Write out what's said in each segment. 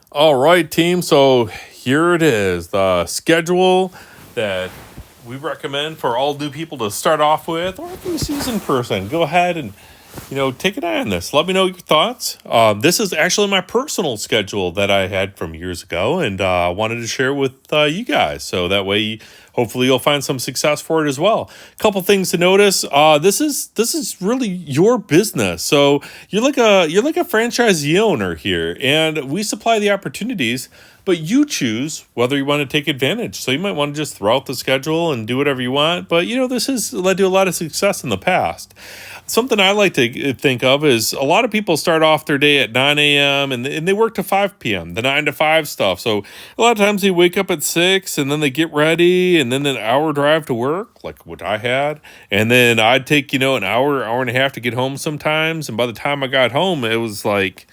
All right, team. So here it is, the schedule that we recommend for all new people to start off with, or if you're a seasoned person, go ahead and take an eye on this. Let me know your thoughts. This is actually my personal schedule that I had from years ago, and I wanted to share it with you guys. So that way, hopefully, you'll find some success for it as well. A couple things to notice. This is really your business. So you're like a franchisee owner here, and we supply the opportunities. But you choose whether you want to take advantage. So you might want to just throw out the schedule and do whatever you want. But this has led to a lot of success in the past. Something I like to think of is a lot of people start off their day at 9 a.m. and they work to 5 p.m., the 9 to 5 stuff. So a lot of times they wake up at 6 and then they get ready and then an hour drive to work, like what I had. And then I'd take, an hour and a half to get home sometimes. And by the time I got home, it was like,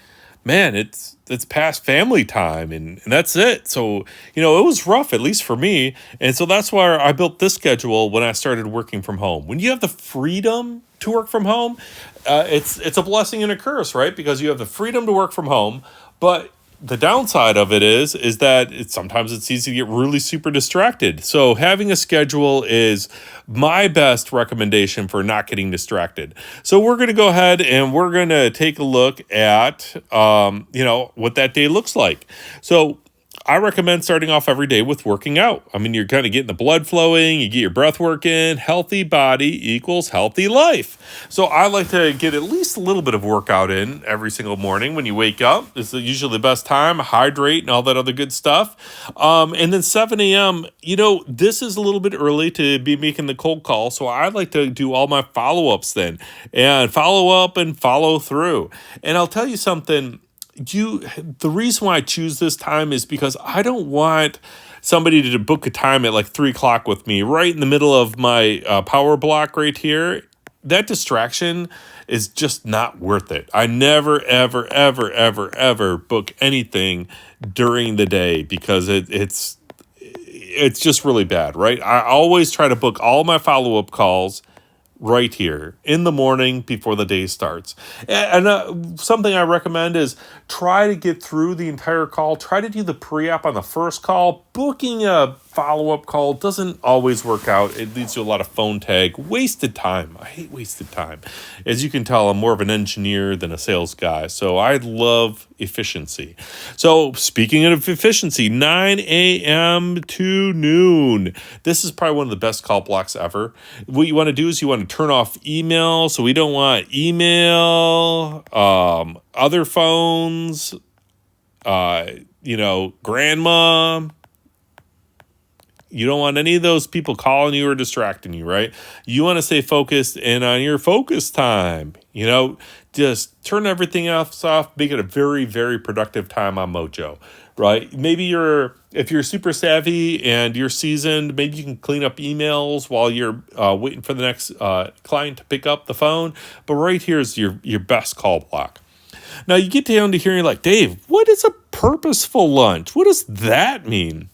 man, it's past family time and that's it. So, it was rough, at least for me. And so that's why I built this schedule when I started working from home. When you have the freedom to work from home, it's a blessing and a curse, right? Because you have the freedom to work from home, but the downside of it is that sometimes it's easy to get really super distracted. So having a schedule is my best recommendation for not getting distracted. So we're going to go ahead and we're going to take a look at what that day looks like. So I recommend starting off every day with working out. I mean, you're kind of getting the blood flowing, you get your breath working. Healthy body equals healthy life. So I like to get at least a little bit of workout in every single morning when you wake up. It's usually the best time, hydrate and all that other good stuff. And then 7 a.m., this is a little bit early to be making the cold call. So I like to do all my follow-ups then and follow up and follow through. And I'll tell you something, the reason why I choose this time is because I don't want somebody to book a time at like 3 o'clock with me right in the middle of my power block right here. That distraction is just not worth it. I never, ever, ever, ever, ever book anything during the day because it's just really bad, right? I always try to book all my follow-up calls right here in the morning before the day starts. And something I recommend is try to get through the entire call. Try to do the pre-op on the first call. Booking a follow-up call doesn't always work out. It leads to a lot of phone tag, wasted time. I hate wasted time. As you can tell, I'm more of an engineer than a sales guy, so I love efficiency. So speaking of efficiency, 9 a.m. to noon. This is probably one of the best call blocks ever. What you want to do is you want to turn off email. So we don't want email, other phones, grandma. You don't want any of those people calling you or distracting you, right? You want to stay focused and on your focus time. Just turn everything else off, make it a very, very productive time on Mojo, right? Maybe if you're super savvy and you're seasoned, maybe you can clean up emails while you're waiting for the next client to pick up the phone. But right here is your best call block. Now you get down to here and you're like, Dave, what is a purposeful lunch? What does that mean?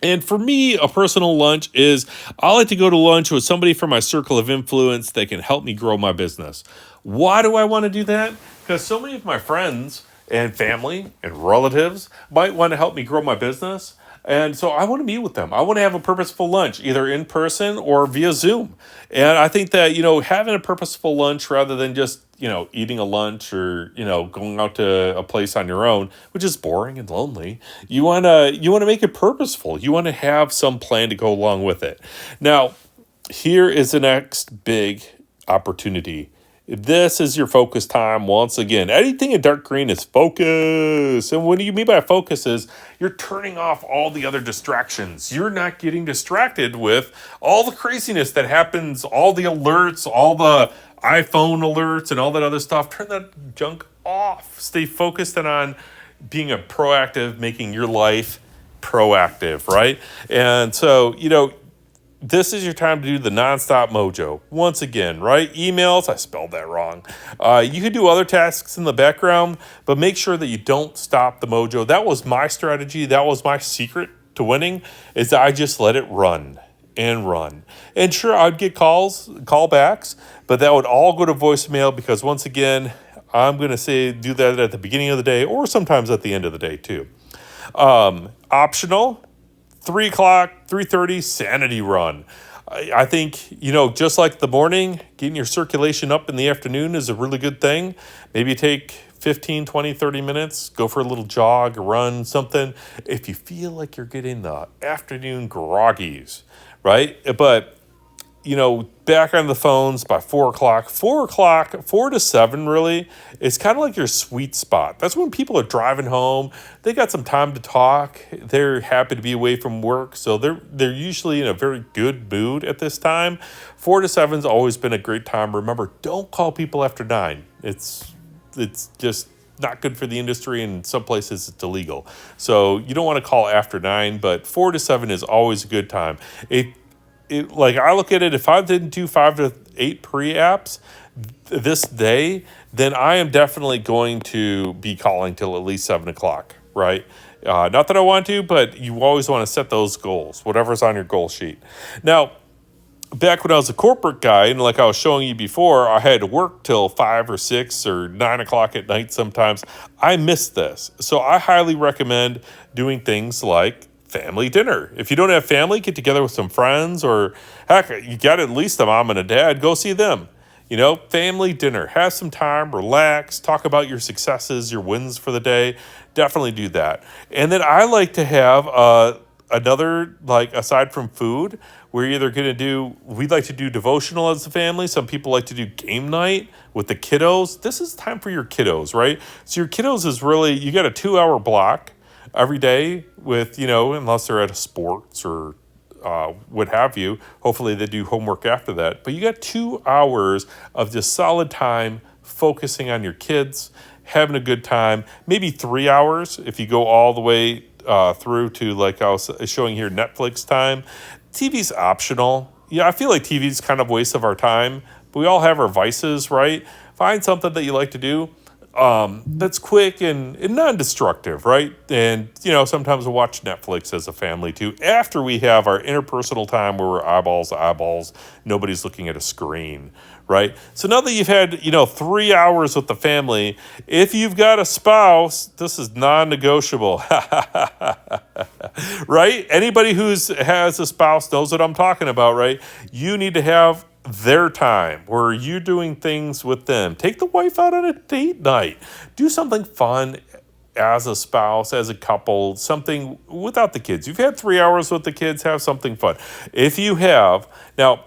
And for me, a personal lunch is I like to go to lunch with somebody from my circle of influence that can help me grow my business. Why do I want to do that? Because so many of my friends and family and relatives might want to help me grow my business. And so I want to meet with them. I want to have a purposeful lunch, either in person or via Zoom. And I think that, having a purposeful lunch rather than just, eating a lunch or, going out to a place on your own, which is boring and lonely. You want to make it purposeful. You want to have some plan to go along with it. Now, here is the next big opportunity. This is your focus time once again. Anything in dark green is focus. And what do you mean by focus is you're turning off all the other distractions. You're not getting distracted with all the craziness that happens, all the alerts, all the iPhone alerts and all that other stuff. Turn that junk off. Stay focused on being a proactive, making your life proactive, right? And so, this is your time to do the nonstop mojo. Once again, right? Emails, I spelled that wrong. You can do other tasks in the background, but make sure that you don't stop the mojo. That was my strategy. That was my secret to winning, is that I just let it run and run. And sure, I'd get callbacks, but that would all go to voicemail because once again, I'm going to do that at the beginning of the day or sometimes at the end of the day too. Optional, 3 o'clock, 3:30 sanity run. I think, just like the morning, getting your circulation up in the afternoon is a really good thing. Maybe take 15, 20, 30 minutes, go for a little jog, run, something. If you feel like you're getting the afternoon groggies, right? But back on the phones by 4 o'clock. 4 o'clock, 4 to 7, really, is kind of like your sweet spot. That's when people are driving home. They got some time to talk. They're happy to be away from work, so they're usually in a very good mood at this time. 4 to 7's always been a great time. Remember, don't call people after 9. It's just not good for the industry, and in some places it's illegal. So you don't want to call after 9, but 4 to 7 is always a good time. Like I look at it, if I didn't do 5 to 8 pre-apps this day, then I am definitely going to be calling till at least 7 o'clock, right? Not that I want to, but you always want to set those goals, whatever's on your goal sheet. Now, back when I was a corporate guy, and like I was showing you before, I had to work till 5 or 6 or 9 o'clock at night sometimes. I missed this. So I highly recommend doing things like family dinner. If you don't have family, get together with some friends, or heck, you got at least a mom and a dad, go see them. Family dinner, have some time, relax, talk about your successes, your wins for the day. Definitely do that. And then I like to have another, like, aside from food, we like to do devotional as a family. Some people like to do game night with the kiddos. This is time for your kiddos, right? So your kiddos is really, you got a 2-hour block every day with, unless they're at a sports or what have you. Hopefully they do homework after that. But you got 2 hours of just solid time focusing on your kids, having a good time. Maybe 3 hours if you go all the way through to, like I was showing here, Netflix time. TV's optional. Yeah, I feel like TV's kind of a waste of our time. But we all have our vices, right? Find something that you like to do that's quick and non-destructive, right? And, sometimes we'll watch Netflix as a family too, after we have our interpersonal time where we're eyeballs to eyeballs, nobody's looking at a screen, right? So now that you've had, 3 hours with the family, if you've got a spouse, this is non-negotiable, right? Anybody has a spouse knows what I'm talking about, right? You need to have their time where you're doing things with them. Take the wife out on a date night. Do something fun as a spouse, as a couple, something without the kids. You've had 3 hours with the kids, have something fun. If you have, now,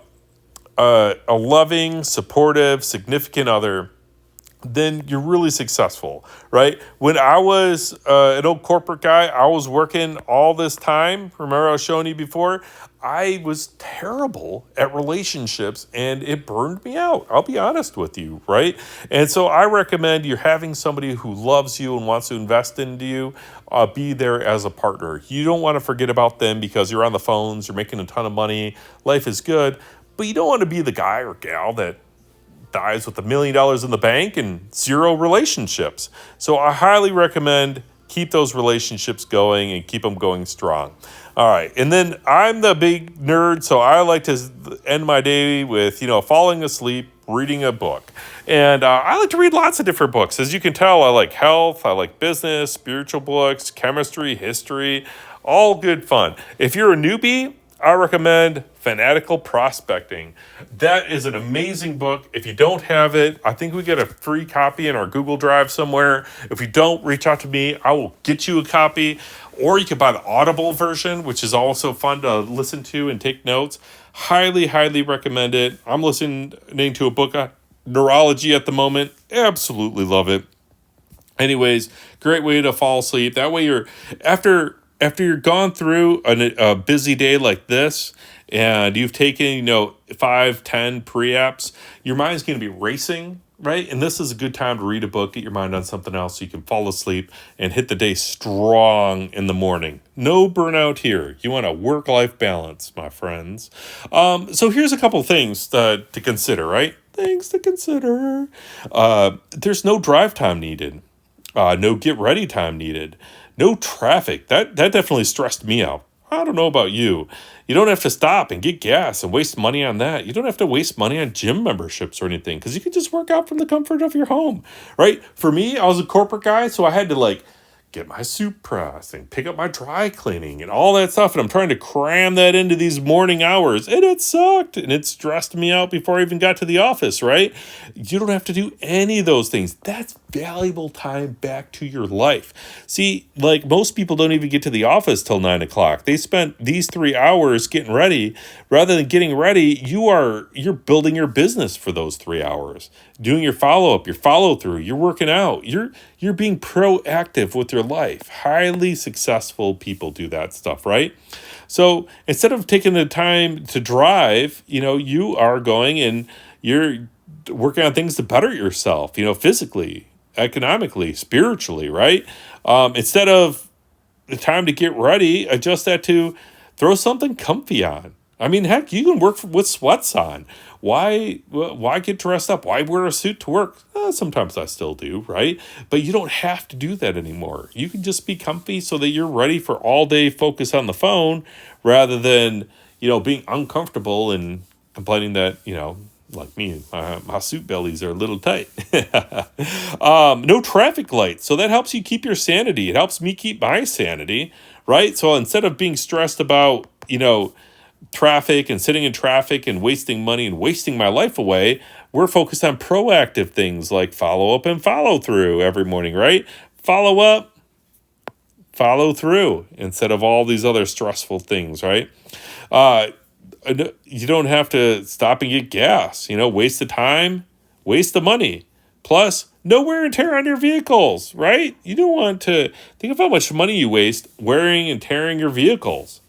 a loving, supportive, significant other, then you're really successful, right? When I was an old corporate guy, I was working all this time. Remember I was showing you before? I was terrible at relationships, and it burned me out. I'll be honest with you, right? And so I recommend you're having somebody who loves you and wants to invest into you, be there as a partner. You don't want to forget about them because you're on the phones, you're making a ton of money, life is good, but you don't want to be the guy or gal that dies with $1 million in the bank and 0 relationships. So I highly recommend keep those relationships going and keep them going strong. All right. And then I'm the big nerd, so I like to end my day with, falling asleep, reading a book. And I like to read lots of different books. As you can tell, I like health, I like business, spiritual books, chemistry, history, all good fun. If you're a newbie, I recommend Fanatical Prospecting. That is an amazing book. If you don't have it, I think we get a free copy in our Google Drive somewhere. If you don't, reach out to me. I will get you a copy. Or you can buy the Audible version, which is also fun to listen to and take notes. Highly, highly recommend it. I'm listening to a book on neurology at the moment. Absolutely love it. Anyways, great way to fall asleep. That way you're, after you're gone through a busy day like this, and you've taken, 5, 10 pre-apps, your mind's going to be racing, right? And this is a good time to read a book, get your mind on something else so you can fall asleep and hit the day strong in the morning. No burnout here. You want a work-life balance, my friends. So here's a couple things to consider, right? Things to consider. There's no drive time needed. No get ready time needed. No traffic. That definitely stressed me out. I don't know about you. You don't have to stop and get gas and waste money on that. You don't have to waste money on gym memberships or anything because you can just work out from the comfort of your home, right? For me, I was a corporate guy, so I had to get my soup press and pick up my dry cleaning and all that stuff. And I'm trying to cram that into these morning hours. And it sucked. And it stressed me out before I even got to the office, right? You don't have to do any of those things. That's valuable time back to your life. See, like most people don't even get to the office till 9 o'clock. They spent these 3 hours getting ready. Rather than getting ready, you're building your business for those 3 hours, doing your follow-up, your follow-through, you're working out, you're being proactive with your life. Highly successful people do that stuff, right? So instead of taking the time to drive, you are going and you're working on things to better yourself, physically, economically, spiritually, right? Instead of the time to get ready, adjust that to throw something comfy on. I mean, heck, you can work with sweats on. Why get dressed up? Why wear a suit to work? Sometimes I still do, right? But you don't have to do that anymore. You can just be comfy so that you're ready for all day focus on the phone rather than, being uncomfortable and complaining that, like me, my suit bellies are a little tight. No traffic lights. So that helps you keep your sanity. It helps me keep my sanity, right? So instead of being stressed about, traffic and sitting in traffic and wasting money and wasting my life away, we're focused on proactive things like follow up and follow through every morning, right? Follow up, follow through instead of all these other stressful things, right? You don't have to stop and get gas, waste the time, waste the money. Plus, no wear and tear on your vehicles, right? You don't want to think of how much money you waste wearing and tearing your vehicles.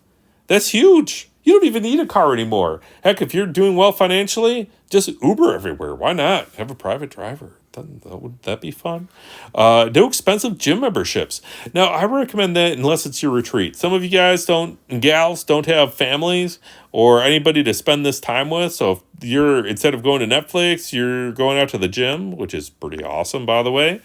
That's huge. You don't even need a car anymore. Heck, if you're doing well financially, just Uber everywhere. Why not? Have a private driver. Would that be fun? No expensive gym memberships. Now, I recommend that unless it's your retreat. Some of you guys and gals don't have families or anybody to spend this time with. So if instead of going to Netflix, you're going out to the gym, which is pretty awesome, by the way.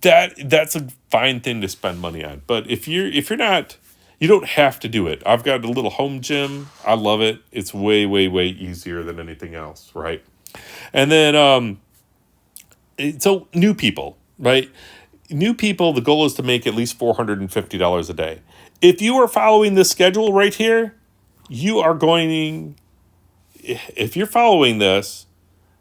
That's a fine thing to spend money on. But if you're not, you don't have to do it. I've got a little home gym. I love it. It's way, way, way easier than anything else, right? And then, so new people, right? New people, the goal is to make at least $450 a day. If you are following this schedule right here, if you're following this,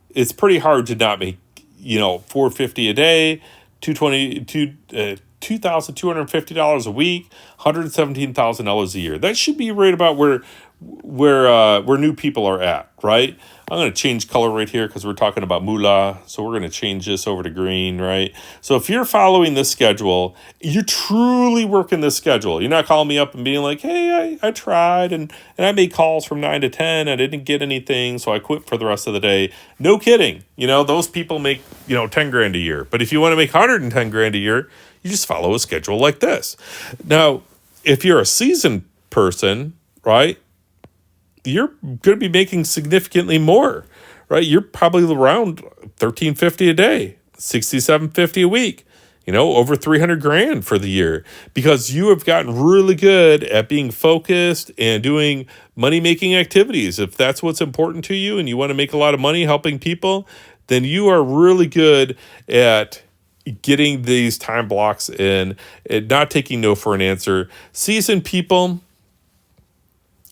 it's pretty hard to not make, $450 a day, $2,250 a week, $117,000 a year. That should be right about where new people are at, right? I'm going to change color right here because we're talking about moolah. So we're going to change this over to green, right? So if you're following this schedule, you're truly working this schedule. You're not calling me up and being like, hey, I tried and I made calls from 9 to 10. I didn't get anything, so I quit for the rest of the day. No kidding. Those people make, 10 grand a year. But if you want to make 110 grand a year, you just follow a schedule like this. Now, if you're a seasoned person, right, you're going to be making significantly more, right? You're probably around $1,350 a day, $6,750 a week, over 300 grand for the year because you have gotten really good at being focused and doing money-making activities. If that's what's important to you and you want to make a lot of money helping people, then you are really good at getting these time blocks in and not taking no for an answer. Seasoned people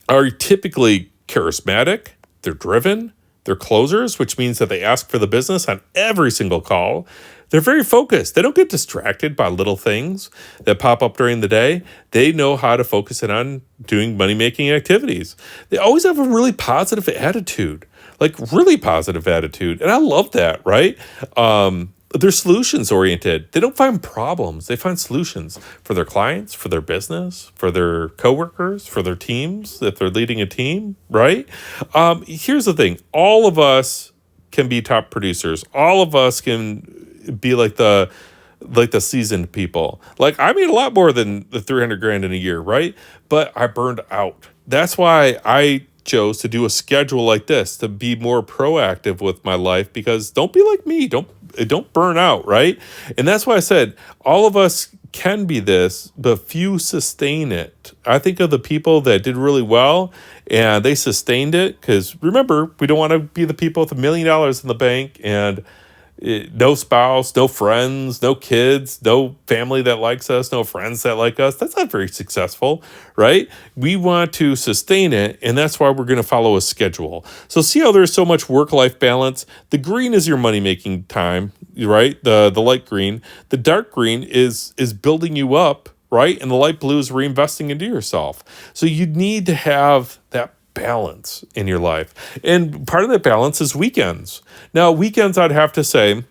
are typically charismatic, they're driven, they're closers, which means that they ask for the business on every single call. They're very focused. They don't get distracted by little things that pop up during the day. They know how to focus in on doing money-making activities. They always have a really positive attitude, really positive attitude. And I love that, right? They're solutions oriented. They don't find problems. They find solutions for their clients, for their business, for their coworkers, for their teams, if they're leading a team, right? Here's the thing. All of us can be top producers. All of us can be like the seasoned people. I made a lot more than the 300 grand in a year, right? But I burned out. That's why I chose to do a schedule like this, to be more proactive with my life, because don't be like me. Don't burn out, right? And that's why I said all of us can be this, but few sustain it. I think of the people that did really well and they sustained it, because remember, we don't want to be the people with $1 million in the bank and No spouse, no friends, no kids, no family that likes us, no friends that like us. That's not very successful, right? We want to sustain it, and that's why we're going to follow a schedule. So see how there's so much work-life balance? The green is your money-making time, right? The light green. The dark green is building you up, right? And the light blue is reinvesting into yourself. So you need to have that balance in your life. And part of that balance is weekends. Now, weekends, I'd have to say,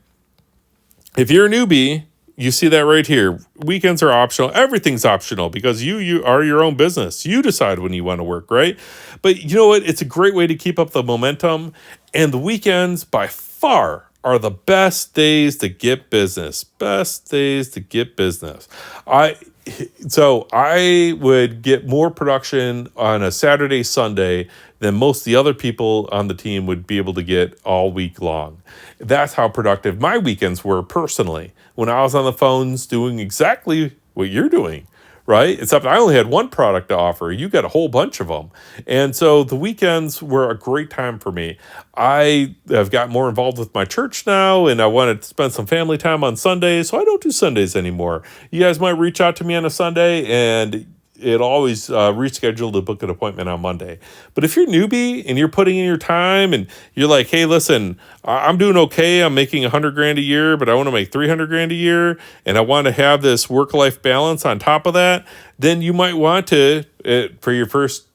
if you're a newbie, you see that right here. Weekends are optional. Everything's optional because you are your own business. You decide when you want to work, right? But you know what? It's a great way to keep up the momentum. And the weekends, by far, are the best days to get business. Best days to get business. So I would get more production on a Saturday, Sunday than most of the other people on the team would be able to get all week long. That's how productive my weekends were personally when I was on the phones doing exactly what you're doing, right? Except I only had one product to offer. You got a whole bunch of them. And so the weekends were a great time for me. I have got more involved with my church now, and I wanted to spend some family time on Sundays, so I don't do Sundays anymore. You guys might reach out to me on a Sunday, and it'll always reschedule to book an appointment on Monday. But if you're newbie and you're putting in your time and you're like, hey, listen, I'm doing okay. I'm making $100,000 a year, but I want to make $300,000 a year, and I want to have this work-life balance on top of that, then you might want to, for your first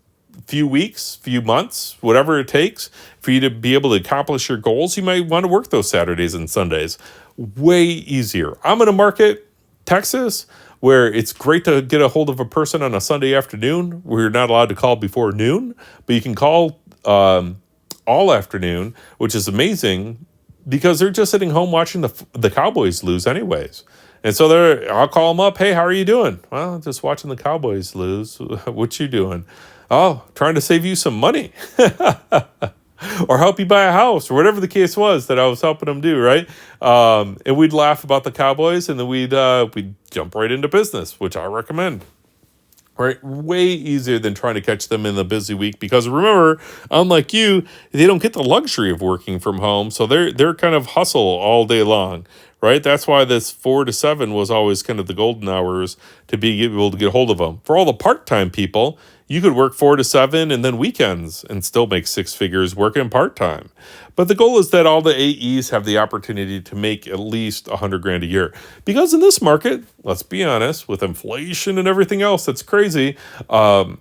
few weeks, few months, whatever it takes for you to be able to accomplish your goals, you might want to work those Saturdays and Sundays. Way easier. I'm in a market, Texas, where it's great to get a hold of a person on a Sunday afternoon. We're not allowed to call before noon, but you can call all afternoon, which is amazing because they're just sitting home watching the Cowboys lose anyways. And so I'll call them up. Hey, how are you doing? Well, just watching the Cowboys lose. What you doing? Oh, trying to save you some money. Or help you buy a house, or whatever the case was that I was helping them do, right? And we'd laugh about the Cowboys, and then we'd jump right into business, which I recommend. Right, way easier than trying to catch them in the busy week because remember, unlike you, they don't get the luxury of working from home, so they're kind of hustle all day long, right? That's why this 4 to 7 was always kind of the golden hours to be able to get hold of them. For all the part-time people, you could work 4 to 7 and then weekends and still make 6 figures working part-time. But the goal is that all the AEs have the opportunity to make at least $100,000 a year. Because in this market, let's be honest, with inflation and everything else that's crazy, you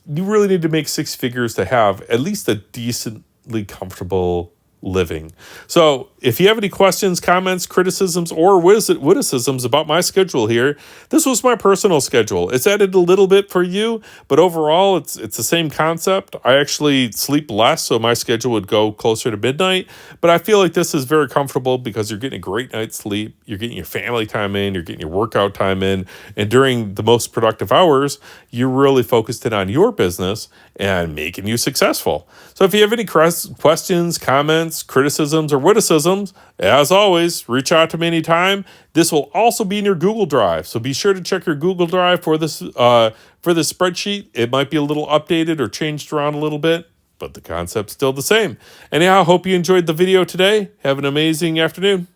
really need to make 6 figures to have at least a decently comfortable living. So if you have any questions, comments, criticisms, or witticisms about my schedule here, this was my personal schedule. It's added a little bit for you, but overall it's the same concept. I actually sleep less, so my schedule would go closer to midnight, but I feel like this is very comfortable because you're getting a great night's sleep, you're getting your family time in, you're getting your workout time in, and during the most productive hours, you're really focused in on your business and making you successful. So if you have any questions, comments, criticisms, or witticisms, as always, reach out to me anytime. This will also be in your Google Drive, so be sure to check your Google Drive for this spreadsheet. It might be a little updated or changed around a little bit, but the concept's still the same. Anyhow, hope you enjoyed the video today. Have an amazing afternoon.